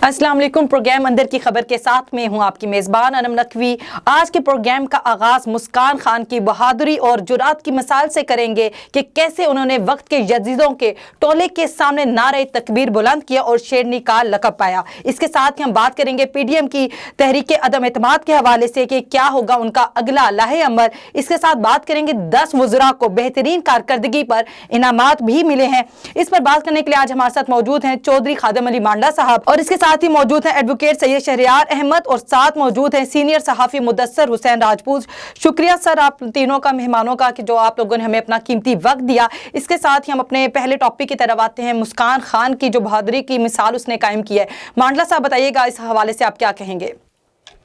अस्सलाम वालेकुम। प्रोग्राम अंदर की खबर के साथ में हूं आपकी मेज़बान अनम नकवी। आज के प्रोग्राम का आगाज़ मुस्कान खान की बहादुरी और जुरात की मिसाल से करेंगे कि कैसे उन्होंने वक्त के यजीदों के टोले के सामने नारे तकबीर बुलंद किया और शेरनी का लक़ब पाया। इसके साथ ही हम बात करेंगे पीडीएम की तहरीक अदम एतमाद के हवाले से कि क्या होगा उनका अगला लाहे अमल। इसके साथ बात करेंगे 10 वज़रा को बेहतरीन कारकर्दगी पर इनामात भी मिले हैं। इस पर बात करने के लिए आज हमारे साथ मौजूद हैं चौधरी खादम अली मांडा साहब, और इसके साथ ही मौजूद हैं एडवोकेट सैयद शहरियार अहमद, और साथ मौजूद हैं सीनियर सहाफ़ी मुदस्सर हुसैन राजपूत। शुक्रिया सर आप तीनों का, मेहमानों का, कि जो आप लोगों ने हमें अपना कीमती वक्त दिया। इसके साथ ही हम अपने पहले टॉपिक की तरफ आते हैं। मुस्कान खान की जो बहादुरी की मिसाल उसने कायम की है, मांडला साहब बताइएगा इस हवाले से आप क्या कहेंगे?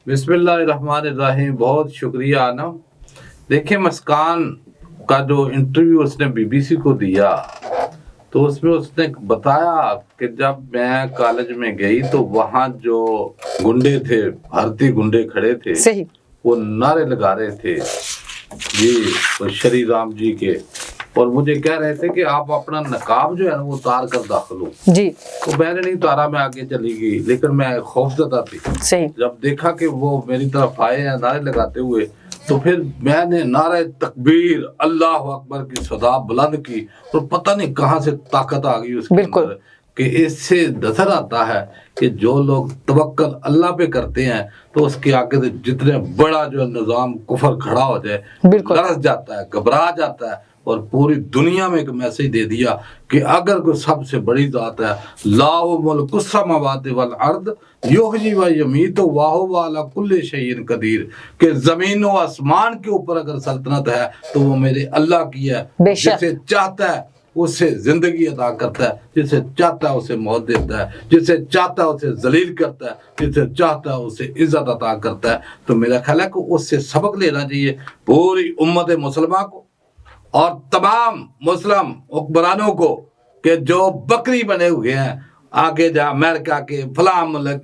बिस्मिल्लाहिर्रहमानिर्रहीम। बहुत शुक्रिया आनम। देखिए, मुस्कान का जो इंटरव्यू उसने बीबीसी को दिया तो उसमें उसने बताया कि जब मैं कॉलेज में गई तो वहाँ जो गुंडे थे, भारतीय गुंडे खड़े थे, सही, वो नारे लगा रहे थे जी श्री राम जी के, और मुझे कह रहे थे कि आप अपना नकाब जो है ना वो उतार कर दाखिल हो जी। तो मैंने नहीं उतारा, मैं आगे चली गई, लेकिन मैं खौफजदा थी। सही। जब देखा कि वो मेरी तरफ आए हैं नारे लगाते हुए, तो फिर मैंने नारे तकबीर अल्लाह अकबर की सदा बुलंद की, और पता नहीं कहाँ से ताकत आ गई उसके अंदर कि इससे नजर आता है कि जो लोग तवक्कल अल्लाह पे करते हैं तो उसके आगे से जितने बड़ा जो निजाम कुफर खड़ा हो जाए लरस जाता है, घबरा जाता है, और पूरी दुनिया में एक मैसेज दे दिया कि अगर कोई सबसे बड़ी जात है लाहु मुल्कुस समावाति वल अर्द युहयी व यमीत व हुवा अला कुल्लि शैइन कदीर, कि जमीन और आसमान के ऊपर अगर सल्तनत है तो वो मेरे अल्लाह की है। जिसे चाहता है उसे जिंदगी अदा करता है, जिसे चाहता है उसे मौत देता है, जिसे चाहता है उसे जलील करता है, जिसे चाहता है उसे इज्जत अदा करता है। तो मेरा ख्याल है कि उससे सबक लेना चाहिए पूरी उम्मत मुसलमान को और तमाम मुस्लिम हुक्मरानों को, कि जो बकरी बने हुए हैं आगे जा अमेरिका के फलां मुल्क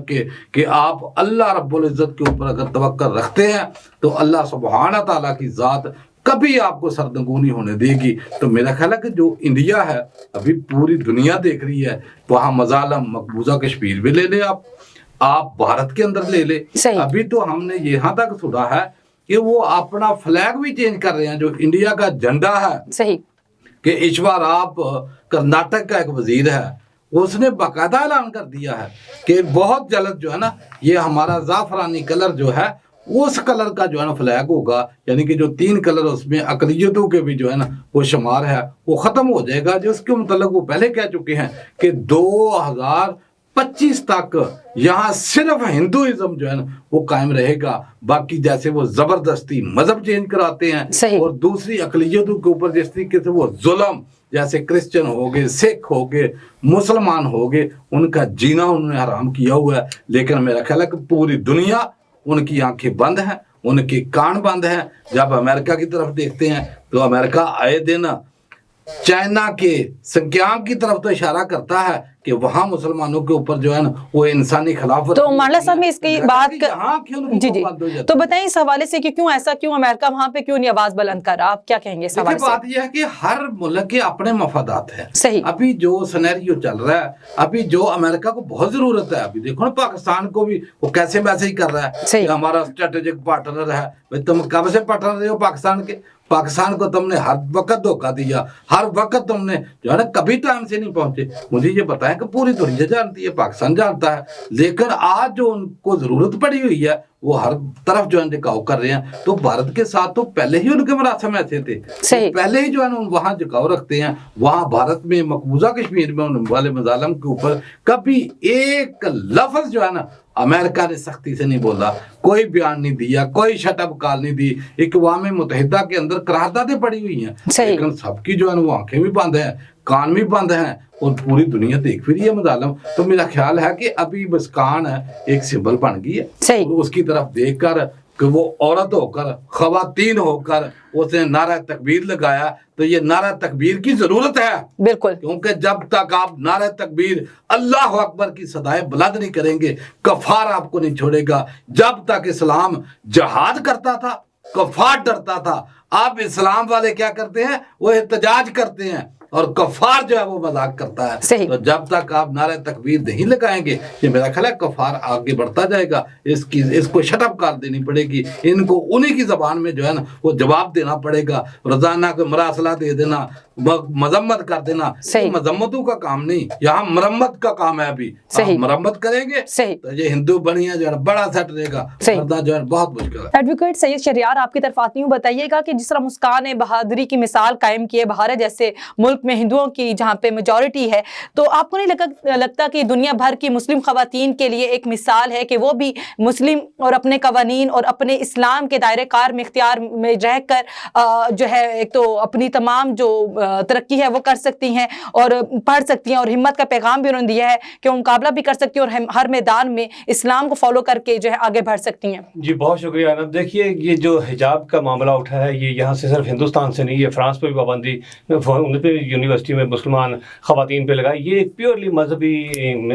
के, कि आप अल्लाह रब्बुल इज्जत के ऊपर अगर तवक्कल रखते हैं तो अल्लाह सुब्हाना ताला की जात कभी आपको सरनगूनी होने देगी। तो मेरा ख्याल है कि जो इंडिया है अभी पूरी दुनिया देख रही है, वहाँ मजालम मकबूजा कश्मीर भी ले ले, आप भारत के अंदर ले ले। अभी तो हमने यहाँ तक सुना है कि वो अपना फ्लैग भी चेंज कर रहे हैं, जो इंडिया का झंडा है। सही। कि इस बार आप कर्नाटक का एक वजीर है, उसने बाकायदा ऐलान कर दिया है कि बहुत जल्द जो है ना ये हमारा जाफरानी कलर जो है उस कलर का जो है ना फ्लैग होगा, यानी कि जो 3 कलर उसमें अकलियतों के भी जो है ना वो शुमार है वो खत्म हो जाएगा। जिसके मतलब वो पहले कह चुके हैं कि 2025 तक यहाँ सिर्फ हिंदुइज्म जो है ना वो कायम रहेगा। बाकी जैसे वो जबरदस्ती मजहब चेंज कराते हैं और दूसरी अकलियतों के ऊपर जिस तरीके से वो जुल्म, जैसे क्रिश्चियन हो गए, सिख हो गए, मुसलमान हो गए, उनका जीना उन्होंने हराम किया हुआ है। लेकिन मेरा ख्याल है कि पूरी दुनिया उनकी आंखें बंद हैं, उनके कान बंद हैं। जब अमेरिका की तरफ देखते हैं तो अमेरिका आए दिन चाइना के संख्यांक की तरफ तो इशारा करता है कि वहाँ मुसलमानों के ऊपर जो है ना वो इंसानी खिलाफत। तो मांडला साहब में इसकी बात जी जी तो बताएं इस हवाले से कि क्यों ऐसा, क्यों अमेरिका वहाँ पे क्यों नहीं आवाज बुलंद कर रहा, आप क्या कहेंगे इस हवाले से? बात यह है कि हर मुल्क के अपने मफादात हैं। सही। अभी जो सिनेरियो चल रहा है, अभी जो अमेरिका को बहुत जरूरत है, अभी देखो ना पाकिस्तान को भी वो कैसे मैसेज कर रहा है, हमारा स्ट्रेटेजिक पार्टनर है। भाई तुम कब से पार्टनर रहे हो पाकिस्तान के? पाकिस्तान को तुमने हर वक्त धोखा दिया, हर वक्त तुमने जो है ना कभी टाइम से नहीं पहुंचे। मुझे ये बताएं कि पूरी दुनिया जानती है, पाकिस्तान जानता है, लेकिन आज जो उनको जरूरत पड़ी हुई है वो हर तरफ जो है झुकाव कर रहे हैं। तो भारत के साथ तो पहले ही उनके मरासम ऐसे थे, तो पहले ही जो है ना वहाँ झुकाव रखते हैं। वहाँ भारत में मकबूजा कश्मीर में उन वाले मजालम के ऊपर कभी एक लफ्ज जो है ना अमेरिका ने सख्ती से नहीं बोला, कोई बयान नहीं दिया, कोई शटअप कॉल नहीं दी। अक़वाम मुत्तहिदा के अंदर करारदादें पड़ी हुई हैं, लेकिन सबकी जो है ना वो आंखें भी बंद हैं, कान भी बंद हैं, और पूरी दुनिया देख भी रही है मजालम। तो मेरा ख्याल है कि अभी मुस्कान एक सिंबल बन गई है, तो उसकी तरफ देख कर कि वो औरत होकर, खवातीन होकर उसने नारा तकबीर लगाया, तो ये नारा तकबीर की जरूरत है। बिल्कुल। क्योंकि जब तक आप नारा तकबीर अल्लाह अकबर की सदाएं बुलंद नहीं करेंगे, कफार आपको नहीं छोड़ेगा। जब तक इस्लाम जहाद करता था, कफार डरता था। अब इस्लाम वाले क्या करते हैं, वो एहतजाज करते हैं। اور کفار جو ہے وہ مذاق کرتا ہے. صحیح. تو جب تک آپ نعرہ تکبیر نہیں لگائیں گے یہ میرا خیال ہے کفار آگے بڑھتا جائے گا. اس کو شٹ اپ کر دینی پڑے گی. ان کو انہی کی زبان میں جو ہے نا وہ جواب دینا پڑے گا. روزانہ کو مراسلہ دے دینا, مذمت کر دینا, مذمتوں کا کام نہیں, یہاں مرمت کا کام ہے. ابھی مرمت کریں گے تو یہ ہندو بنیا جو ہے بڑا سیٹ رہے گا, جو ہے بہت مشکل ہے. ایڈوکیٹ سید شہریار آپ کی طرف آتی ہوں, بتائیے گا کہ جس طرح مسکان نے بہادری کی مثال قائم کی ہے بھارت جیسے ملک میں ہندوؤں کی جہاں پہ میجورٹی ہے, تو آپ کو نہیں لگتا کہ دنیا بھر کی مسلم خواتین کے لیے ایک مثال ہے کہ وہ بھی مسلم اور اپنے قوانین اور اپنے اسلام کے دائرے کار میں اختیار میں رہ کر جو ہے ایک تو اپنی تمام جو ترقی ہے وہ کر سکتی ہیں اور پڑھ سکتی ہیں, اور ہمت کا پیغام بھی انہوں نے دیا ہے کہ وہ مقابلہ بھی کر سکتی ہیں اور ہر میدان میں اسلام کو فالو کر کے جو ہے آگے بڑھ سکتی ہیں. جی بہت شکریہ انب. دیکھیے یہ جو حجاب کا معاملہ اٹھا ہے یہ یہاں سے صرف ہندوستان سے نہیں, یہ فرانس پہ بھی پابندی یونیورسٹی میں مسلمان خواتین پہ لگائی. یہ ایک پیورلی مذہبی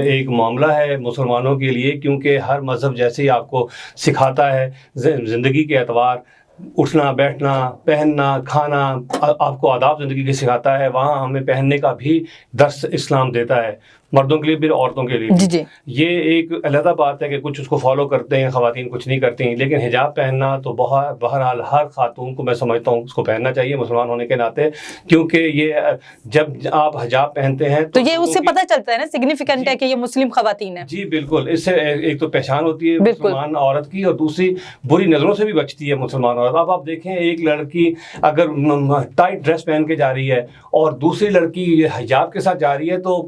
ایک معاملہ ہے مسلمانوں کے لیے, کیونکہ ہر مذہب جیسے ہی آپ کو سکھاتا ہے زندگی کے اعتبار, اٹھنا بیٹھنا پہننا کھانا, آپ کو آداب زندگی کے سکھاتا ہے, وہاں ہمیں پہننے کا بھی درس اسلام دیتا ہے, مردوں کے لیے بھی عورتوں کے لیے بھی. یہ ایک علیحدہ بات ہے کہ کچھ اس کو فالو کرتے ہیں خواتین, کچھ نہیں کرتی ہیں. لیکن حجاب پہننا تو بہرحال ہر خاتون کو میں سمجھتا ہوں اس کو پہننا چاہیے مسلمان ہونے کے ناطے, کیونکہ یہ جب آپ حجاب پہنتے ہیں تو یہ اس سے پتہ چلتا ہے نا سگنیفیکنٹ ہے کہ یہ مسلم خواتین ہیں. جی بالکل, اس سے ایک تو پہچان ہوتی ہے مسلمان عورت کی, اور دوسری بری نظروں سے بھی بچتی ہے مسلمان عورت. اب آپ دیکھیں ایک لڑکی اگر ٹائٹ ڈریس پہن کے جا رہی ہے اور دوسری لڑکی حجاب کے ساتھ جا رہی ہے تو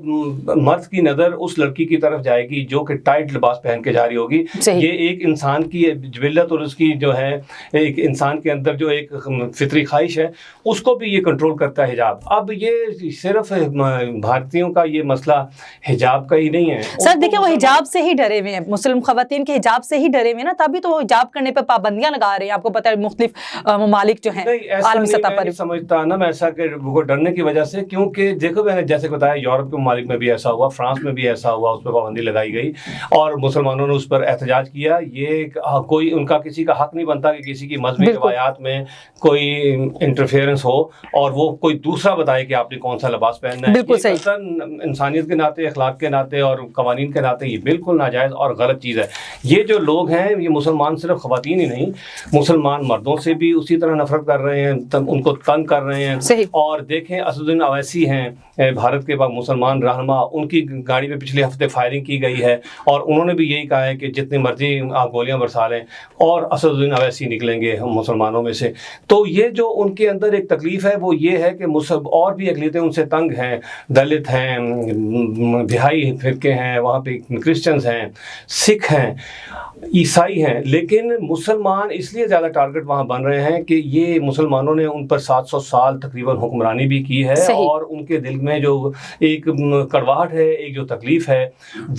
مرد کی نظر اس لڑکی کی طرف جائے گی جو کہ ٹائٹ لباس پہن کے جا رہی ہوگی. یہ ایک انسان کی جبلت اور اس کی جو ہے ایک انسان کے اندر جو ایک فطری خواہش ہے اس کو بھی یہ کنٹرول کرتا ہے حجاب. اب یہ صرف بھارتیوں کا یہ مسئلہ حجاب کا ہی نہیں ہے. سر دیکھیں وہ حجاب سے ہی ڈرے ہوئے ہیں, مسلم خواتین کے حجاب سے ہی ڈرے ہوئے ہیں نا, تبھی تو وہ حجاب کرنے پہ پابندیاں لگا رہے ہیں. آپ کو پتہ ہے مختلف ممالک جو ہیں عالمی سطح پر. سمجھتا نا میں ایسا کہ وہ ڈرنے کی وجہ سے, کیونکہ دیکھو میں نے جیسے بتایا یورپ کے ممالک میں بھی ایسا ہوا, فرانس میں بھی ایسا ہوا, اس پہ پابندی لگائی گئی اور مسلمانوں نے اس پر احتجاج کیا. یہ کوئی ان کا کسی کا حق نہیں بنتا کہ کسی کی مذہبی روایات میں کوئی انٹرفیئرنس ہو اور وہ کوئی دوسرا بتائے کہ آپ نے کون سا لباس پہننا ہے. بالکل صحیح, انسانیت کے ناطے, اخلاق کے ناطے اور قوانین کے ناطے یہ بالکل ناجائز اور غلط چیز ہے. یہ جو لوگ ہیں یہ مسلمان صرف خواتین ہی نہیں, مسلمان مردوں سے بھی اسی طرح نفرت کر رہے ہیں, ان کو تنگ کر رہے ہیں. اور دیکھیں اسدالدین اویسی ہیں بھارت کے بعد مسلمان رہنما, ان کی گاڑی پہ پچھلے ہفتے فائرنگ کی گئی ہے اور انہوں نے بھی یہی کہا ہے کہ جتنی مرضی آپ گولیاں برسا لیں اور اسدالدین اویسی نکلیں گے ہم مسلمانوں میں سے. تو یہ جو ان کے اندر ایک تکلیف ہے وہ یہ ہے کہ اور بھی اقلیتیں ان سے تنگ ہیں, دلت ہیں, بہائی فرقے ہیں, وہاں پہ کرسچنز ہیں, سکھ ہیں, عیسائی ہیں, لیکن مسلمان اس لیے زیادہ ٹارگٹ وہاں بن رہے ہیں کہ یہ مسلمانوں نے ان پر 700 سال تقریباً حکمرانی بھی کی ہے اور ان کے دل میں جو ایک کڑواہٹ ہے, ایک جو تکلیف ہے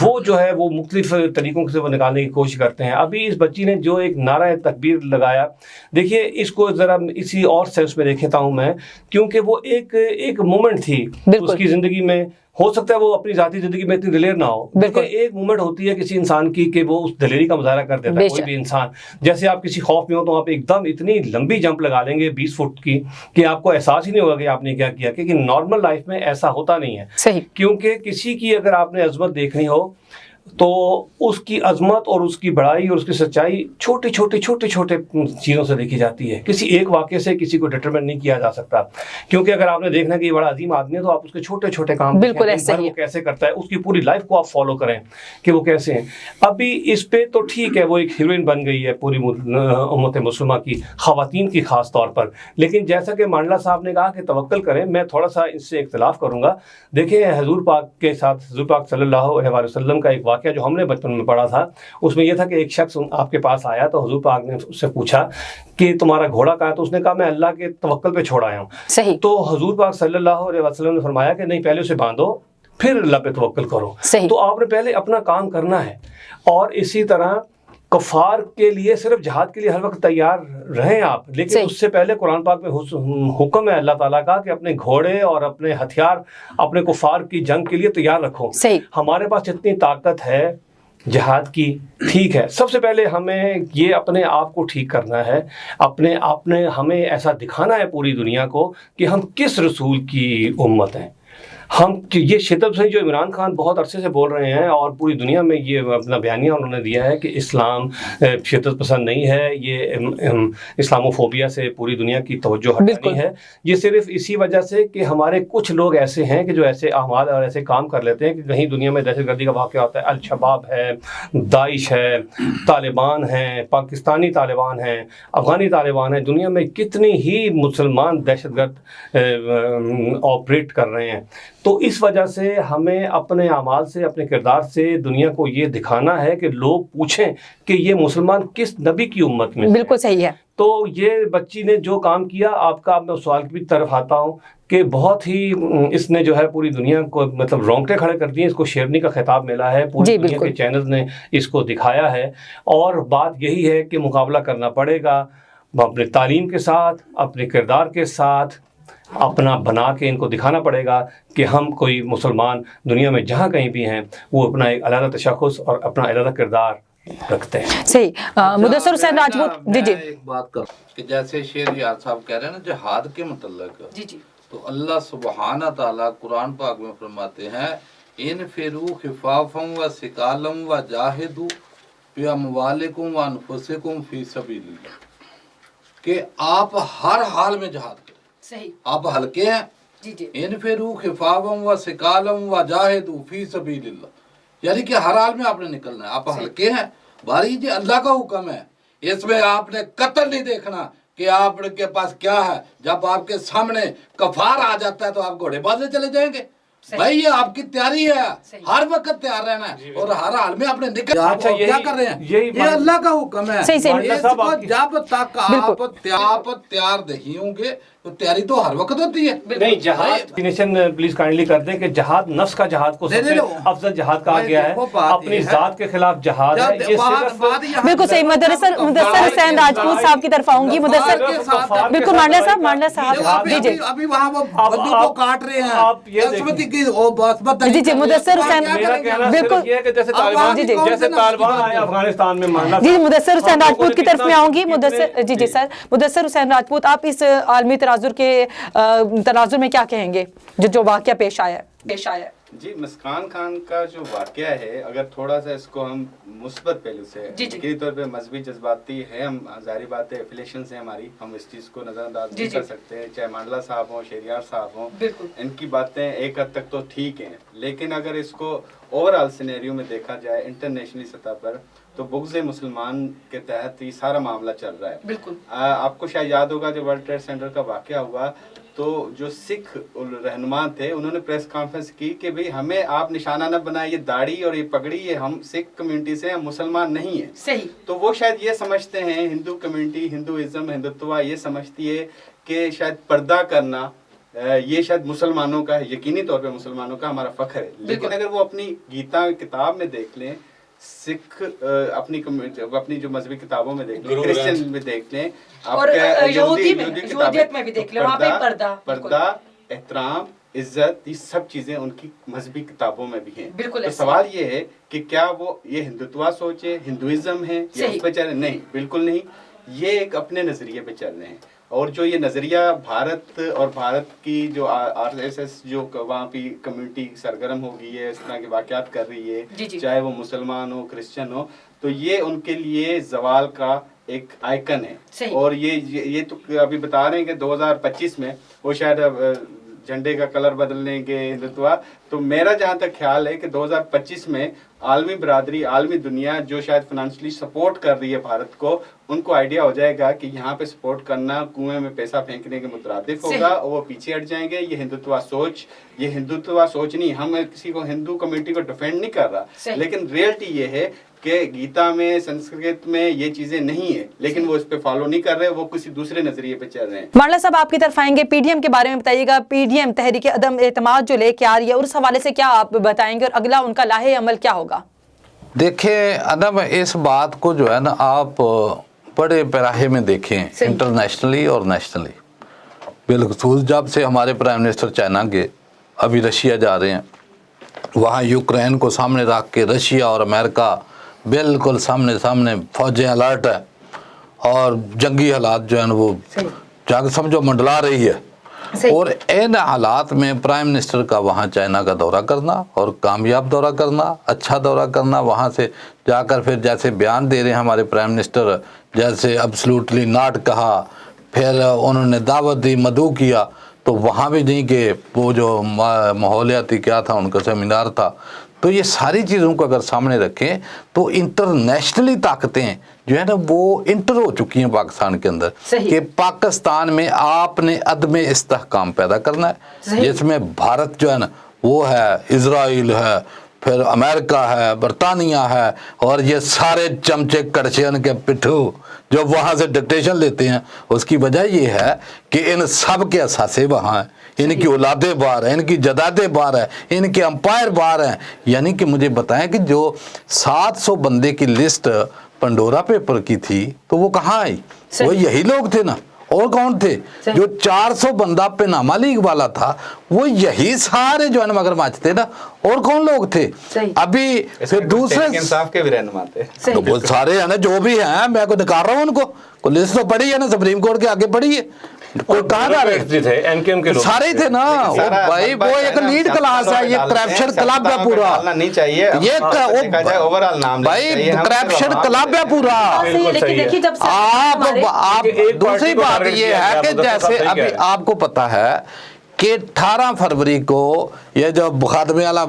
وہ جو ہے وہ مختلف طریقوں سے وہ نکالنے کی کوشش کرتے ہیں. ابھی اس بچی نے جو ایک نعرہ تکبیر لگایا, دیکھیے اس کو ذرا اسی اور سینس میں دیکھتا ہوں میں, کیونکہ وہ ایک مومنٹ تھی اس کی زندگی میں. ہو سکتا ہے وہ اپنی ذاتی زندگی میں اتنی دلیر نہ ہو, بالکل ایک مومنٹ ہوتی ہے کسی انسان کی کہ وہ اس دلیری کا مظاہرہ کر دیتا ہے. کوئی بھی انسان, جیسے آپ کسی خوف میں ہو تو آپ ایک دم اتنی لمبی جمپ لگا لیں گے 20 فٹ کی کہ آپ کو احساس ہی نہیں ہوگا کہ آپ نے کیا کیا, کیونکہ نارمل لائف میں ایسا ہوتا نہیں ہے. صحیح, کیونکہ کسی کی اگر آپ نے عظمت دیکھنی ہو تو اس کی عظمت اور اس کی بڑائی اور اس کی سچائی چھوٹے چھوٹے چیزوں سے دیکھی جاتی ہے. کسی ایک واقعے سے کسی کو ڈٹرمنٹ نہیں کیا جا سکتا, کیونکہ اگر آپ نے دیکھنا کہ یہ بڑا عظیم آدمی ہے تو آپ اس کے چھوٹے چھوٹے کام بالکل ایسے ہی کیسے کرتا ہے, اس کی پوری لائف کو آپ فالو کریں کہ وہ کیسے ہیں. ابھی اس پہ تو ٹھیک ہے وہ ایک ہیروئن بن گئی ہے پوری امت مسلمہ کی, خواتین کی خاص طور پر, لیکن جیسا کہ مانڈلا صاحب نے کہا کہ توکل کریں, میں تھوڑا سا اس سے اختلاف کروں گا. دیکھیں حضور پاک کے ساتھ حضور پاک صلی اللہ علیہ وسلم کا ایک واقعہ جو ہم نے بچپن میں پڑھا تھا, اس میں یہ تھا کہ ایک شخص آپ کے پاس آیا تو حضور پاک نے اس سے پوچھا کہ تمہارا گھوڑا کہاں ہے, تو اس نے کہا میں اللہ کے توکل پہ چھوڑ آیا ہوں. صحیح, تو حضور پاک صلی اللہ علیہ وسلم نے فرمایا کہ نہیں, پہلے اسے باندھو پھر اللہ پہ توکل کرو. تو آپ نے پہلے اپنا کام کرنا ہے. اور اسی طرح کفار کے لیے صرف جہاد کے لیے ہر وقت تیار رہیں آپ, لیکن اس سے پہلے قرآن پاک میں حکم ہے اللہ تعالیٰ کا کہ اپنے گھوڑے اور اپنے ہتھیار اپنے کفار کی جنگ کے لیے تیار رکھو. ہمارے پاس اتنی طاقت ہے جہاد کی، ٹھیک ہے، سب سے پہلے ہمیں یہ اپنے آپ کو ٹھیک کرنا ہے، ہمیں ایسا دکھانا ہے پوری دنیا کو کہ ہم کس رسول کی امت ہیں. یہ شدت سے جو عمران خان بہت عرصے سے بول رہے ہیں اور پوری دنیا میں یہ اپنا بیانیہ انہوں نے دیا ہے کہ اسلام شدت پسند نہیں ہے، یہ اسلاموفوبیا سے پوری دنیا کی توجہ ہٹانی ہے. یہ صرف اسی وجہ سے کہ ہمارے کچھ لوگ ایسے ہیں کہ جو ایسے اعمال اور ایسے کام کر لیتے ہیں کہ کہیں دنیا میں دہشت گردی کا واقعہ ہوتا ہے، الشباب ہے، داعش ہے، طالبان ہیں، پاکستانی طالبان ہیں، افغانی طالبان ہیں، دنیا میں کتنی ہی مسلمان دہشت گرد آپریٹ کر رہے ہیں. تو اس وجہ سے ہمیں اپنے اعمال سے، اپنے کردار سے دنیا کو یہ دکھانا ہے کہ لوگ پوچھیں کہ یہ مسلمان کس نبی کی امت میں. بالکل صحیح ہے. تو یہ بچی نے جو کام کیا، میں اس سوال کی بھی طرف آتا ہوں کہ بہت ہی اس نے جو ہے پوری دنیا کو مطلب رونگٹے کھڑے کر دیے. اس کو شیرنی کا خطاب ملا ہے، پوری دنیا کے چینلز نے اس کو دکھایا ہے، اور بات یہی ہے کہ مقابلہ کرنا پڑے گا اپنے تعلیم کے ساتھ، اپنے کردار کے ساتھ، اپنا بنا کے ان کو دکھانا پڑے گا کہ ہم کوئی مسلمان دنیا میں جہاں کہیں بھی ہیں وہ اپنا ایک علیحدہ تشخص اور اپنا علیحدہ کردار رکھتے ہیں. صحیح. مدثر حسین راجپوت جی ایک بات کر کہ جیسے شیر یار صاحب کہہ رہے ہیں نا جہاد کے متعلق، تو اللہ سبحانہ تعالیٰ قرآن پاک میں فرماتے ہیں انفروا خفافا وثقالا وجاہدوا باموالکم وانفسکم فی سبیل اللہ، کہ آپ ہر حال میں جہاد کریں. صحیح. آپ ہلکے ہیں، انفروا خفافا وثقالا وجاہدوا فی سبیل اللہ، یعنی کہ ہر حال میں آپ نے نکلنا ہے. آپ ہلکے ہیں، باری جی اللہ کا حکم ہے، اس میں آپ نے قتل نہیں دیکھنا کہ آپ کے پاس کیا ہے. جب آپ کے سامنے کفار آ جاتا ہے تو آپ گھوڑے بازے چلے جائیں گے. بھائی یہ آپ کی تیاری ہے، ہر وقت تیار رہنا ہے اور ہر حال میں آپ نے نکل. کیا کر رہے ہیں؟ یہ اللہ کا حکم ہے. جب تک آپ تیار نہیں ہوں گے تو تیاری تو ہر وقت ہوتی ہے. نہیں، جہاد نیشن پلیز کائنڈلی کر دیں کہ جہاد نفس کا جہاد کو سب سے افضل جہاد کہا گیا ہے، اپنی ذات کے خلاف جہاد ہے. یہ صرف بالکل صحیح. مدثر حسین راجپوت صاحب کی طرف آؤں گی. مدثر بالکل مانڈا صاحب جی جی ابھی وہاں وہ بندوق کو کاٹ رہے ہیں. جی جی مدثر حسین بالکل جیسے طالبان آئے افغانستان میں. جی مدثر حسین راجپوت کی طرف میں آؤں گی. جی جی سر مدثر حسین راجپوت، آپ اس عالمی تناظر میں کیا کہیں گے جو واقعہ پیش آیا ہے؟ جی، مسکان خان کا جو واقعہ ہے، اگر تھوڑا سا اس کو ہم مثبت پہلو سے فکری طور پہ مذہبی جذباتی ہے، ہم ظاہری بات ہے ایفیلیشن سے ہماری، ہم اس چیز کو نظر انداز نہیں کر سکتے ہیں. چاہے مانڈلا صاحب ہوں، شہریار صاحب ہوں، ان کی باتیں ایک حد تک تو ٹھیک ہیں، لیکن اگر اس کو اوور آل سینیریو میں دیکھا جائے انٹرنیشنلی سطح پر، تو بغض مسلمان کے تحت یہ سارا معاملہ چل رہا ہے. بالکل آپ کو شاید یاد ہوگا جب ورلڈ ٹریڈ سینٹر کا واقعہ ہوا تو جو سکھ رہنما تھے انہوں نے پریس کانفرنس کی کہ بھئی ہمیں آپ نشانہ نہ بنائیں، یہ داڑھی اور یہ پگڑی، یہ ہم سکھ کمیونٹی سے، ہم مسلمان نہیں ہیں. صحیح. تو وہ شاید یہ سمجھتے ہیں، ہندو کمیونٹی، ہندوازم، ہندوتوا یہ سمجھتی ہے کہ شاید پردہ کرنا یہ شاید مسلمانوں کا ہے، یقینی طور پہ مسلمانوں کا ہمارا فخر ہے. لیکن اگر وہ اپنی گیتا کتاب میں دیکھ لیں، سکھ اپنی جو مذہبی کتابوں میں دیکھ لیں، کرسچن میں دیکھ لیں، آپ یہودی میں بھی دیکھ لیں، پردہ، احترام، عزت، یہ سب چیزیں ان کی مذہبی کتابوں میں بھی ہیں. تو سوال یہ ہے کہ کیا وہ یہ ہندوتوا سوچ ہے، ہندوازم ہے، یا اس پہ چل رہے؟ نہیں، بالکل نہیں. یہ ایک اپنے نظریے پہ چل رہے ہیں. اور جو یہ نظریہ بھارت اور بھارت کی جو RSS جو وہاں پہ کمیونٹی سرگرم ہو گئی ہے، اس طرح کے واقعات کر رہی ہے، چاہے وہ مسلمان ہو، کرسچن ہو، تو یہ ان کے لیے زوال کا ایک آئیکن ہے. اور یہ تو ابھی بتا رہے ہیں کہ 2025 میں وہ شاید جھنڈے کا کلر بدل لیں گے ہندوتوا. تو میرا جہاں تک خیال ہے کہ 2025 میں عالمی برادری، عالمی دنیا جو شاید فنانشلی سپورٹ کر رہی ہے بھارت کو، ان کو آئیڈیا ہو جائے گا کہ یہاں پہ سپورٹ کرنا کنویں میں پیسہ پھینکنے کے مترادف ہوگا، اور وہ پیچھے ہٹ جائیں گے. یہ ہندوتوا سوچ نہیں. ہم کسی کو ہندو کمیونٹی کو ڈیفینڈ نہیں کر رہا، لیکن ریئلٹی یہ ہے کہ گیتا میں، سنسکرت میں یہ چیزیں نہیں ہیں، لیکن وہ اس پہ فالو نہیں کر رہے، وہ کسی دوسرے نظریے پہ چل رہے ہیں. مانڈلا صاحب آپ کی طرف آئیں گے. PDM کے بارے میں بتائیے گا. PDM تحریک عدم اعتماد جو لے کے آ رہی ہے، اور اس حوالے سے کیا آپ بتائیں گے، اور اگلا ان کا لاہے عمل کیا ہوگا؟ دیکھیں ادب، اس بات کو جو ہے نا آپ بڑے پیراہے میں دیکھیں، انٹرنیشنلی اور نیشنلی. بالخصوص جب سے ہمارے پرائم منسٹر چائنا کے ابھی رشیا جا رہے ہیں، وہاں یوکرین کو سامنے رکھ کے رشیا اور امریکہ बिल्कुल सामने सामने फौजें अलर्ट है और जंगी हालात जो है ना वो जाकर समझो मंडला रही है। और इन हालात में प्राइम मिनिस्टर का वहाँ चाइना का दौरा करना और कामयाब दौरा करना, अच्छा दौरा करना, वहाँ से जाकर फिर जैसे बयान दे रहे हैं हमारे प्राइम मिनिस्टर, जैसे एब्सोल्युटली नॉट कहा, फिर उन्होंने दावत दी, मदऊ किया, तो वहाँ भी नहीं कि वो जो माहौलियाती क्या था उनका सेमिनार था। तो ये सारी चीज़ों को अगर सामने रखें तो इंटरनेशनली ताकतें जो है ना वो इंटर हो चुकी हैं पाकिस्तान के अंदर कि पाकिस्तान में आपने अदम इस्तेहकाम पैदा करना है, जिसमें भारत जो है ना वो है, इजराइल है, फिर अमेरिका है, बरतानिया है, और ये सारे चमचे कड़छियन के पिट्ठू जो वहाँ से डिक्टेशन लेते हैं। उसकी वजह ये है कि इन सब के असासे वहाँ हैं, इनकी औलादे बाहर हैं, इनकी जदादें बाहर हैं, इनके अंपायर बाहर हैं। यानी कि मुझे बताएं कि जो 700 बंदे की लिस्ट पंडोरा पेपर की थी तो वो कहाँ आई? वो यही लोग थे ना, और कौन थे? जो 400 बंदा पेनामा लीग वाला था वो यही सारे जो है ना मगरमच्छ थे ना, और कौन लोग थे? अभी फिर दूसरे इंसाफ के भी रहनुमा थे, तो वो सारे है ना जो भी हैं, मैं को निकाल रहा हूँ उनको, को लिस्ट तो पड़ी है ना, सुप्रीम कोर्ट के आगे पड़ी है, कोई कहाँ जा रहे थे? एनकेएम के लोग सारे ही थे ना। वो भाई वो एक लीड क्लास है, ये करप्शन क्लब है पूरा, नहीं चाहिए ये ओवरऑल नाम भाई करप्शन क्लब है पूरा। लेकिन देखिए जब आप दूसरी बात ये है कि जैसे अभी आपको पता है कि 18 फरवरी को ये जो खादमे वाला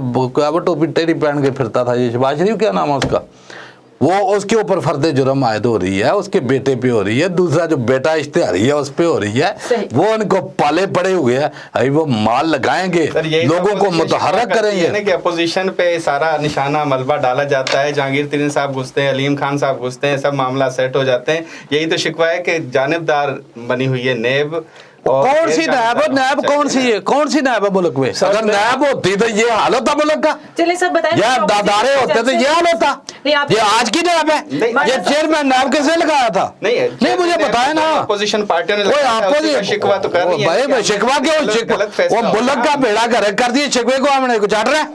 टोपी टेढ़ी पहन के फिरता था, ये शहबाज शरीफ क्या नाम है उसका, वो उसके ऊपर फर्द जुर्म आयद हो रही है, उसके बेटे पे हो रही है, दूसरा जो बेटा इश्तेहारी है उस पे हो रही है, वो उनको पाले पड़े हुए हैं, अभी वो माल लगाएंगे, लोगों को मुतहर्रिक करेंगे कि अपोजिशन पे सारा निशाना मलबा डाला जाता है, जहांगीर तरीन साहब घुसते हैं, अलीम खान साहब घुसते हैं, सब मामला सेट हो जाते हैं। यही तो शिकवा है कि जानिबदार बनी हुई है नेब। कौन सी नैब? नैब कौन सी है? कौन सी नैब है मुल्क में? अगर नैब होती तो ये हाल होता मुल्क का? चलिए सर बताएं, या दादारे होते तो ये हाल होता? ये आज की नैब है? ये चेयरमैन नैब किसने लगाया था? नहीं मुझे बताया ना, अपोजिशन पार्टियों ने शिकवा तो कर रही है भाई, शिकवा क्यों? वो मुल्क का बेड़ा गर्क कर दिए, शिकवे को हमने कुछ चाट रहे हैं,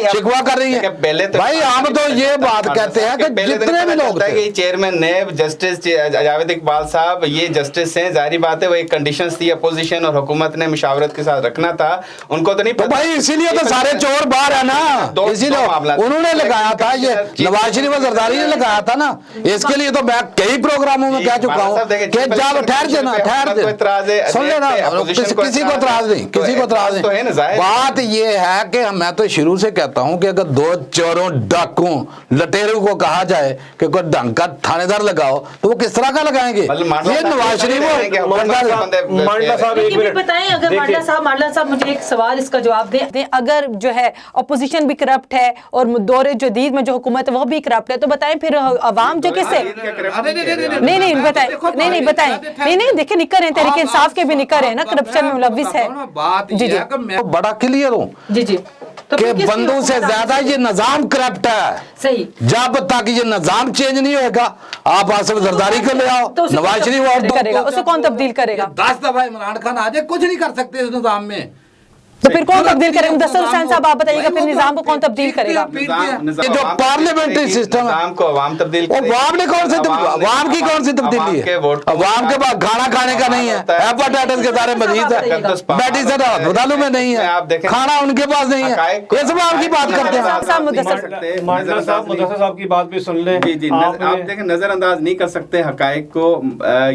शिकवा कर रही है भाई। हम तो ये बात कहते हैं कि जितने भी लोग थे, चेयरमैन नैब जस्टिस जावेद इकबाल साहब ये जस्टिस हैं, जाहिर बात है वो एक कंडीशंस थी, अपोजिशन और हुकूमत ने मुशावरत के साथ रखना था, उनको तो नहीं तो भाई इसीलिए तो सारे चोर बाहर है ना, इसीलिए उन्होंने लगाया था, ये नवाज शरीफ जरदारी ने लगाया था ना। इसके लिए तो मैं कई प्रोग्रामों में कह चुका हूँ कि जब ठहर देना, ठहर दे, सुन लेना, किसी को इतराज नहीं, किसी को इतराज नहीं। बात ये है कि मैं तो शुरू से कहता हूँ कि अगर दो चोरों डाकुओं लटेरों को कहा जाए कि कोई ढंग का थानेदार लगाओ तो वो किस तरह का लगाएंगे? ये नवाज शरीफ बताएं, अगर मांडला साहब मुझे एक सवाल इसका जवाब दें, अगर जो है अपोजिशन भी करप्ट है और दौरे जदीद में जो हुकूमत है वो भी करप्ट है, तो बताएं फिर अवाम जो किससे? नहीं बताएं, नहीं बताएं, नहीं देखिए निकर हैं, तहरीक इंसाफ के भी निकर हैं ना, करप्शन में मुलव्विस है। जी मैं बड़ा क्लियर हूँ जी कि बंदों से ज्यादा ये निजाम करप्ट है। सही, जब तक ये निजाम चेंज नहीं होगा, आप आसिफ जरदारी को ले आओ, नवाज शरीफ और करेगा, उसे कौन तब्दील करेगा? 10 दफा इमरान खान आ जाए, कुछ नहीं कर सकते इस निजाम में। तो फिर कौन तब्दील करेगा? मुदस्सिर हुसैन साहब आप बताइएगा, फिर निजाम को कौन तब्दील करेगा? ये जो पार्लियामेंट्री सिस्टम है, को अवाम तब्दील, अवाम ने कौन सी, अवाम की कौन सी तब्दीली है? अवाम के पास खाना खाने का नहीं है, हेपेटाइटिस के सारे मरीज है, मेडिसिन अस्पतालों में नहीं है, खाना उनके पास नहीं है, ये सब आपकी बात करते हैं। मांडला साहब मुदस्सिर साहब की बात भी सुन लें। जी आप देखें, नजरअंदाज नहीं कर सकते हकायक को।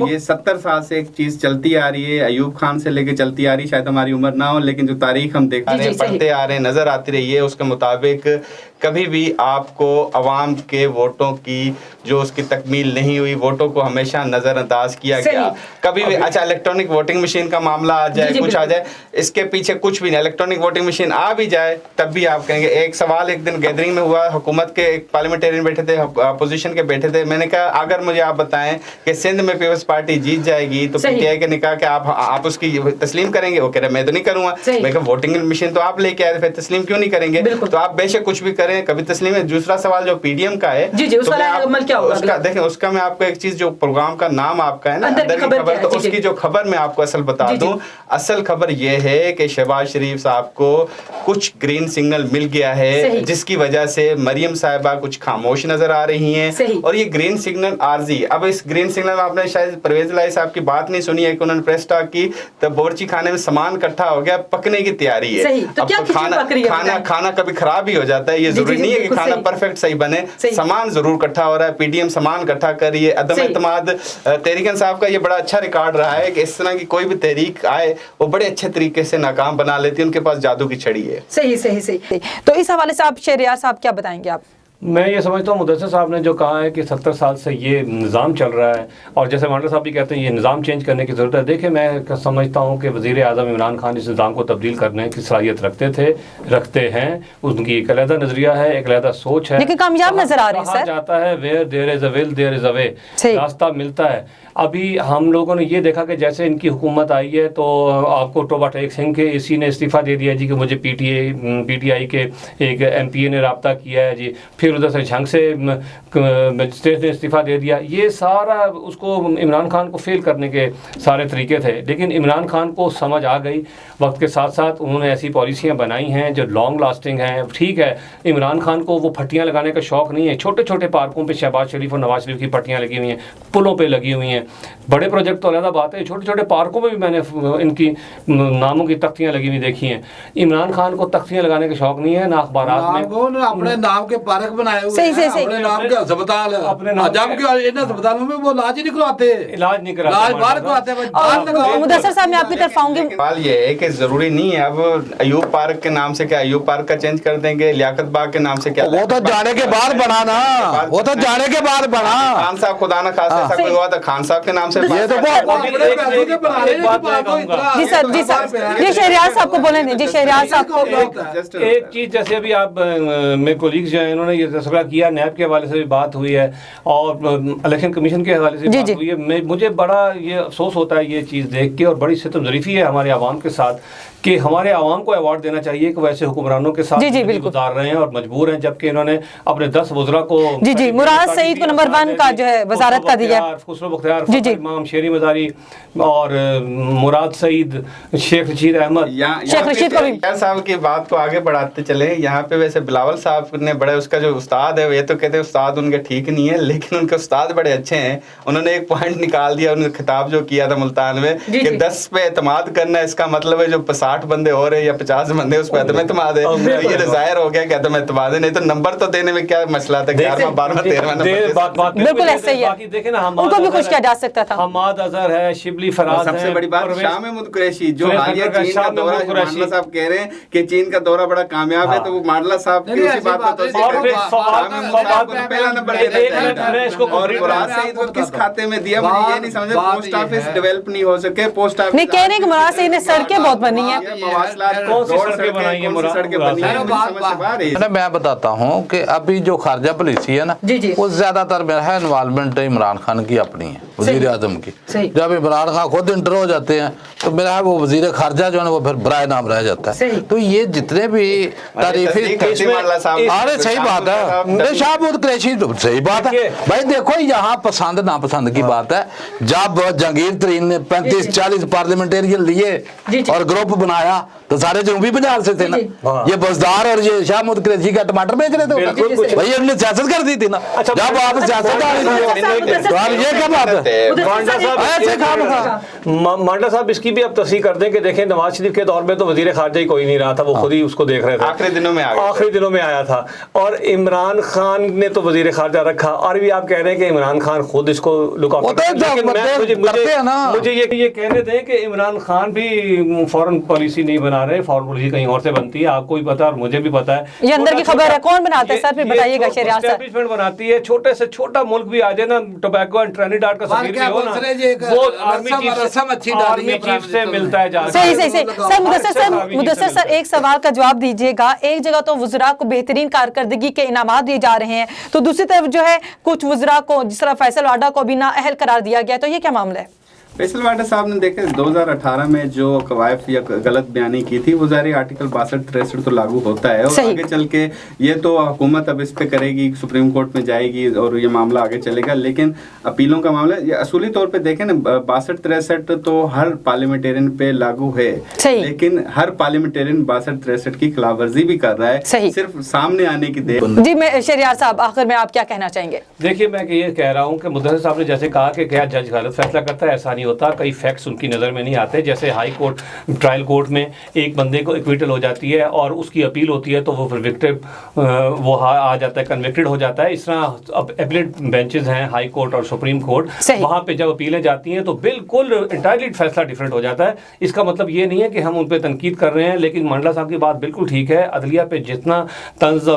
ये 70 साल से एक चीज चलती आ रही है, अयूब खान से लेके चलती आ रही है, शायद हमारी उम्र ना हो, लेकिन जो तारीख हम देखते हैं, पढ़ते आ रहे हैं, नजर आती रही है, उसके मुताबिक कभी भी आपको अवाम के वोटों की जो उसकी तकमील नहीं हुई, वोटों को हमेशा नजरअंदाज किया गया। कभी भी अच्छा इलेक्ट्रॉनिक वोटिंग मशीन का मामला आ जाए, कुछ आ जाए, इसके पीछे कुछ भी नहीं, इलेक्ट्रॉनिक वोटिंग मशीन आ भी जाए तब भी आप कहेंगे। एक सवाल एक दिन गैदरिंग में हुआ, हुकूमत के एक पार्लियामेंटेरियन बैठे थे, अपोजिशन के बैठे थे, मैंने कहा अगर मुझे आप बताएं कि सिंध में पीपल्स पार्टी जीत जाएगी तो पीटीआई के निकाह के आप उसकी तस्लीम करेंगे? वो कह रहे मैं तो नहीं करूंगा। मैं वोटिंग मशीन तो आप लेके आए, फिर तस्लीम क्यों नहीं करेंगे? तो आप बेशक कुछ भी करें, कभी तस्लीम है। दूसरा सवाल जो पीडीएम का है, जी उसका अमल क्या होगा? उसका देखें, उसका मैं आपको एक चीज, जो प्रोग्राम का नाम आपका है ना अंदर की खबर, तो उसकी जो खबर मैं आपको असल बता दूं, असल खबर ये है कि शहबाज शरीफ साहब को कुछ ग्रीन सिग्नल मिल गया है, जिसकी वजह से मरियम साहिबा कुछ खामोश नजर आ रही हैं, और ये ग्रीन सिग्नल आर्जी। अब इस ग्रीन सिग्नल में आपने शायद परवेज लाई साहब की बात नहीं सुनी है कि उन्होंने प्रेस टॉक की, तब बोरची खाने में सामान इकट्ठा हो गया, पकने की तैयारी है। तो अब तो खाना कभी खराब भी हो जाता है, ये जरूरी नहीं है कि खाना परफेक्ट सही बने, सामान जरूर इकट्ठा हो रहा है। पीडीएम सामान इकट्ठा कर रही है। अदम एतमाद तहरीक इंसाफ का ये बड़ा अच्छा रिकॉर्ड रहा है कि इस तरह की कोई भी तहरीक आए वो बड़े अच्छे तरीके से नाकाम बना लेती है, उनके पास जादू की छड़ी है। सही। तो इस हवाले से आप शहरियार साहब क्या बताएंगे आप? मैं ये समझता हूँ मुदस्सिर साहब ने जो कहा है कि 70 साल से ये निज़ाम चल रहा है, और जैसे मांडा साहब भी कहते हैं ये निज़ाम चेंज करने की ज़रूरत है। देखिए, मैं समझता हूँ कि वज़ीर आज़म इमरान खान इस निज़ाम को तब्दील करने की सलाहियत रखते हैं। उनकी एक अलहदा नज़रिया है, एक अलहदा सोच है, लेकिन कामयाब नजर आ रही है सर। जाता है where there is a will there is a way, रास्ता मिलता है। अभी हम लोगों ने ये देखा कि जैसे इनकी हुकूमत आई है तो आपको टोबा टेक सिंह के इसी ने इस्तीफ़ा दे दिया जी कि मुझे पीटीआई के एक एमपीए ने रब्ता किया है जी, फिर उधर से झंग से मजिस्ट्रेट ने इस्तीफ़ा दे दिया। ये सारा उसको इमरान खान को फेल करने के सारे तरीके थे, लेकिन इमरान खान को समझ आ गई वक्त के साथ साथ। उन्होंने ऐसी पॉलिसियाँ बनाई हैं जो लॉन्ग लास्टिंग हैं। ठीक है, इमरान खान को वो फट्टियाँ लगाने का शौक़ नहीं है। छोटे छोटे पार्कों पे शहबाज शरीफ और नवाज शरीफ की फट्टियाँ लगी हुई हैं, पुलों पे लगी हुई हैं। बड़े प्रोजेक्ट तो अलग बात है, छोटे छोटे पार्कों में भी मैंने इनकी नामों की तख्तियाँ लगी हुई देखी हैं। इमरान खान को तख्तियाँ लगाने का शौक़ नहीं है, ना अखबारात में अपने नाम के पार्क बनाए हुए हैं, अपने नाम के अस्पताल, अपने नाम के इन अस्पतालों में वो इलाज नहीं करवाते, इलाज बाहर करवाते हैं। मुदस्सिर साहब मैं आपकी तरफ आऊंगी। सवाल ये है कि जरूरी नहीं है अब अयूब पार्क के नाम से क्या अयूब पार्क का चेंज कर देंगे, लियाकत बाग के नाम से क्या, वो तो जाने के बाद बना ना, वो तो जाने के बाद बना। खान साहब खुदा ना खासा ऐसा कोई हुआ था खान साहब के नाम से, ये तो जी शहरियार साहब को बोले जी शहरियार साहब को एक चीज, जैसे अभी आप मेरे कोलीग्स जो हैं इन्होंने ये तस्करा किया, नैब के हवाले से भी बात हुई है और इलेक्शन कमीशन के हवाले से भी बात हुई है। मुझे बड़ा ये अफसोस होता है ये चीज़ देख के, और बड़ी सितम ज़रीफ़ी है हमारे आवाम के साथ कि हमारे आवाम को अवार्ड देना चाहिए कि वैसे हुक्मरानों के साथ गुजार रहे हैं और मजबूर हैं, जबकि इन्होंने अपने 10 वज़रा को मुराद सईद को नंबर 1 का जो है वजारत का दिया, खुसरो बख्तियार, इमाम शेरी मज़ारी और मुराद सईद, शेख रशीद अहमद, शेख रशीद को भी साहब की बात को आगे बढ़ाते चले। यहाँ पे वैसे बिलावल साहब ने बड़े, उसका जो उस्ताद है ये तो कहते हैं उस्ताद उनके ठीक नहीं है, लेकिन उनके उस्ताद बड़े अच्छे हैं। उन्होंने एक पॉइंट निकाल दिया, उन्होंने खिताब जो किया था मुल्तान में कि 10 पे एतमाद करना, इसका मतलब है जो 60 बंदे हो रहे हैं या 50 बंदे उस पर अदम एतमाद है, ये तो जाहिर हो गया कि अदम एतमाद है। नहीं तो नंबर तो देने में क्या मसला था, 11वां 12वां 13वां नंबर बिल्कुल ऐसे ही है। बाकी देखें ना, उनको भी खुश किया जा सकता था। हमाद अजहर है, शिबली फराज है, सबसे बड़ी बात शाह महमूद कुरैशी जो हालिया चीन का दौरा, मांडला साहब कह रहे हैं कि चीन का दौरा बड़ा कामयाब है, तो वो मांडला साहब की उसी बात को पहला नंबर देना। और मुराद सईद को किस खाते में दिया मुझे ये नहीं समझ, पोस्ट ऑफिस डेवलप नहीं हो सके, पोस्ट ऑफिस नहीं कह रहे कि मुराद सईद ने सड़कें बहुत बनी है, मैं बताता हूँ कि अभी जो खारजा पॉलिसी है ना, वो ज्यादातर मेरा है इन्वॉल्वमेंट इमरान खान की अपनी है, वजीर आजम की। जब इमरान खान खुद इंटर हो जाते हैं तो मेरा है वो वजीर खारजा जो है वो फिर बराए नाम रह जाता है। तो ये जितने भी तारीफी, अरे सही बात है, शाहबूद कुरैशी तो सही बात है भाई। देखो यहाँ पसंद नापसंद की बात है। जब जहांगीर तरीन ने 35-40 पार्लियामेंटेरियन लिए और ग्रुप बनाया तो सारे जनूबी पंजाब से थे ना, ये बजदार और ये शाहमूद कुरैशी का टमाटर बेच रहे थे भाई, हमने सियासत कर दी थी ना। जब आप सियासत तो ये क्या बात है। मांडा साहब इसकी भी अब तस्दीक कर दें कि देखें नवाज शरीफ के दौर में तो वजीर खारजा ही कोई नहीं रहा था, वो खुद ही उसको देख रहे थे, आखिरी दिनों में आया था। और इमरान खान ने तो वजीर खारजा रखा, और भी आप कह रहे हैं कि इमरान खान खुद इसको लुकआउट, मुझे ये कहने दें कि इमरान खान भी फॉरेन पॉलिसी नहीं बना रहे, फॉरेन पॉलिसी कहीं और से बनती है, आपको भी पता है और मुझे भी पता है। ये अंदर की खबर है, कौन बनाता है सर, फिर बताइएगा शहरियार साहब। एस्टैब्लिशमेंट बनाती है, छोटे से छोटा मुल्क भी आ जाए ना, टोबैको एंड ट्रिनिडाद का सफीर भी हो ना, वो आर्मी चीफ से मिलता है जाके। सही सर। मुदस्सिर सर एक सवाल का जवाब दीजिएगा। एक जगह तो वज़रा को बेहतरीन कारकर्दगी के इनामात दिए जा रहे हैं, तो दूसरी तरफ जो है कुछ वज़रा को जिस तरह फैसल वाडा को भी नाअहल करार दिया गया, तो ये क्या मामला है? फैसल वाडा साहब ने देखे 2018 में जो कवायद या गलत बयानी की थी वो ज़ाहिर आर्टिकल 62-63 तो लागू होता है, और आगे चल के ये तो हुकूमत अब इस पे करेगी, सुप्रीम कोर्ट में जाएगी और ये मामला आगे चलेगा। लेकिन अपीलों का मामला ये असूली तौर पे देखें ना, 62-63 तो हर पार्लियामेंटेरियन पे लागू है, लेकिन हर पार्लियामेंटेरियन 62-63 की खिलाफवर्जी भी कर रहा है, सिर्फ सामने आने की देर। जी मैं शहरियार साहब आखिर में आप क्या कहना चाहेंगे? देखिए मैं ये कह रहा हूँ कि मुद्दत साहब ने जैसे कहा कि क्या जज गलत फैसला करता है, ऐसा नहीं होता। कई फैक्ट्स उनकी नज़र में नहीं आते। जैसे हाई कोर्ट ट्रायल कोर्ट में एक बंदे को एक्विटल हो जाती है और उसकी अपील होती है तो वो फिर विक्टिम वो आ जाता है, कन्विक्टेड हो जाता है। इस तरह अब एपीलेट बेंचेस हैं हाई कोर्ट और सुप्रीम कोर्ट, वहाँ पे जब अपीलें जाती हैं तो बिल्कुल इंटायरली फैसला डिफरेंट हो जाता है। इसका मतलब ये नहीं है कि हम उन पर तनकीद कर रहे हैं, लेकिन मंडला साहब की बात बिल्कुल ठीक है। अदलिया पे जितना तंज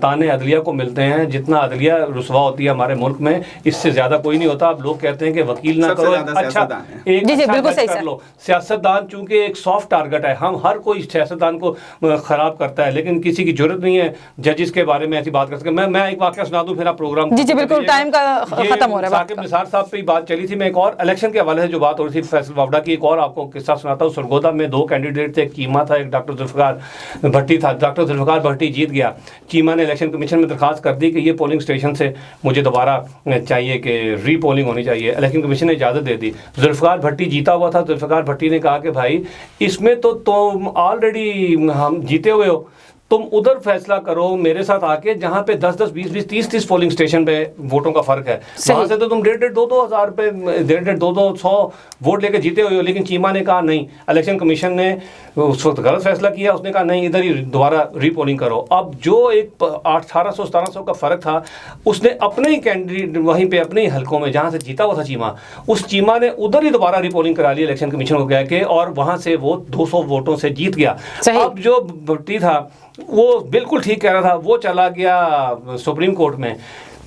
ताने अदलिया को मिलते हैं, जितना अदलिया रुसवा होती है हमारे मुल्क में, इससे ज़्यादा कोई नहीं होता। अब लोग कहते हैं कि वकील ना करो, अच्छा एक कर लो। सियासतदान चूंकि एक सॉफ्ट टारगेट है, हम हर कोई सियासतदान को खराब करता है, लेकिन किसी की जरूरत नहीं है जजिस के बारे में ऐसी बात कर सके। मैं एक वाकया सुना दूं फिर आप प्रोग्राम जी बिल्कुल टाइम का खत्म हो रहा है। साकिब निसार साहब पे बात चली थी, मैं एक और इलेक्शन के हवाले से जो बात हो रही थी फैसल वावड़ा की, एक और आपको किस्सा सुनाता हूँ। सरगोदा में 2 कैंडिडेट थे, एक चीमा था, एक डॉक्टर जुल्फिकार भट्टी था। डॉक्टर जुल्फिकार भट्टी जीत गया। चीमा ने इलेक्शन कमीशन में दरखास्त कर दी कि ये पोलिंग स्टेशन से मुझे दोबारा चाहिए कि री पोलिंग होनी चाहिए। इलेक्शन कमीशन ने इजाज़त दे दी। जुल्फिकार भट्टी जीता हुआ था। जुल्फिकार भट्टी ने कहा कि भाई इसमें तो तुम ऑलरेडी हम जीते हुए हो, तुम उधर फैसला करो मेरे साथ आके जहाँ पे 10-10, 20-20, 30-30 पोलिंग स्टेशन पे वोटों का फर्क है। वहाँ से तो तुम 1.5-2 हज़ार पे 1.5-2 वोट लेके जीते हुए हो। लेकिन चीमा ने कहा नहीं, इलेक्शन कमीशन ने उस वक्त गलत फैसला किया। उसने कहा नहीं, इधर ही दोबारा रीपोलिंग करो। अब जो एक 1800-1700 का फर्क था, उसने अपने ही कैंडिडेट वहीं पे अपने ही हलकों में जहाँ से जीता हुआ था चीमा, उस चीमा ने उधर ही दोबारा रीपोलिंग करा ली इलेक्शन कमीशन को कह के, और वहाँ से वो 200 वोटों से जीत गया। अब जो भट्टी था वो बिल्कुल ठीक कह रहा था, वो चला गया सुप्रीम कोर्ट में।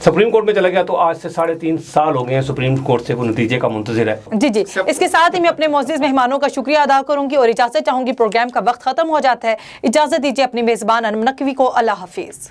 सुप्रीम कोर्ट में चला गया तो आज से 3.5 साल हो गए हैं सुप्रीम कोर्ट से वो नतीजे का मुंतजिर है। जी इसके साथ ही मैं अपने मोअज़्ज़िज़ मेहमानों का शुक्रिया अदा करूंगी और इजाज़त चाहूंगी। प्रोग्राम का वक्त ख़त्म हो जाता है। इजाज़त दीजिए अपनी मेज़बान अनम नकवी को। अल्लाह हाफिज़।